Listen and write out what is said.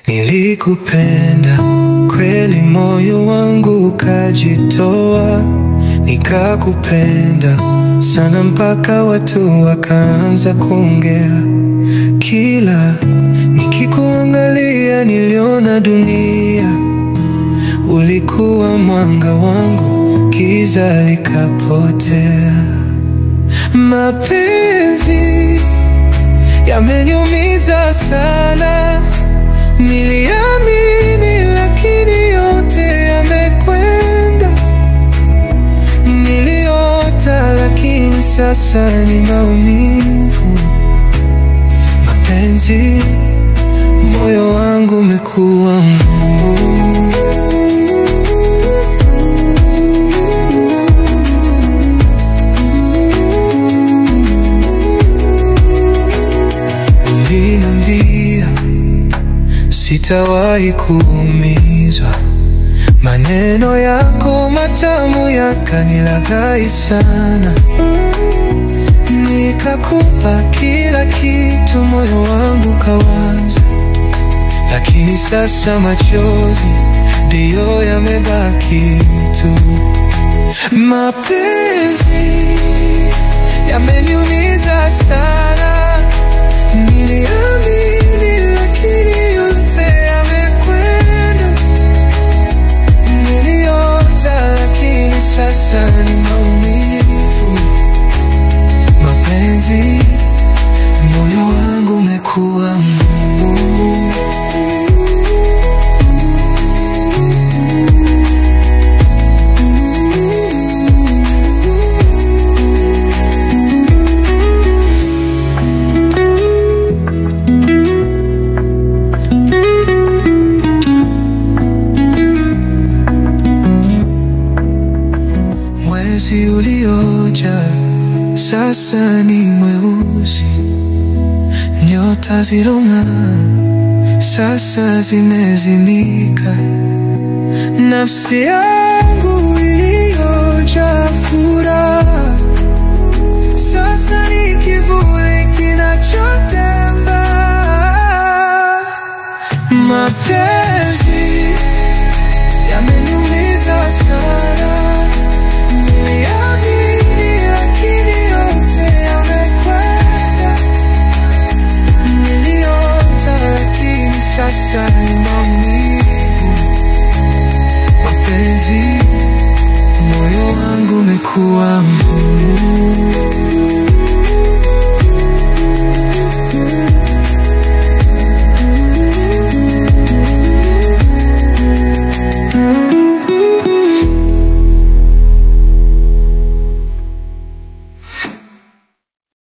Nilikupenda kweli, moyo wangu ukajitoa. Nikakupenda sana mpaka watu wakaanza kuongea. Kila nikikuangalia niliona dunia. Ulikuwa mwanga wangu, giza likapotea. Mapenzi yameniumiza sana. Niliamini lakini yote yamekwenda. Niliota lakini sasa ni maumivu. Mapenzi, moyo wangu umekuwa ngumu. Uliniambia sitawahi kuumizwa. Maneno yako matamu yakanilaghai sana. Nikakupa kila kitu, moyo wangu kawaza. Lakini sasa machozi ndiyo yamebaki tu. Mapenzi yameniumiza sana. Niliamini lakini yote yamekwenda. Niliota lakini sasa ni maumivu. Mapenzi, moyo wangu umekuwa ngumu. Mwezi ulioja sasa ni mweusi. Nyota zilong'aa sasa zimezimika. Nafsi yangu iliyojaa furaha sasa ni kivuli kinachotembea. Mapenzi yameniumiza sana. Niliamini lakini yote yamekwenda. Niliota lakini sasa ni maumivu. Mapenzi, moyo wangu umekuwa ngumu.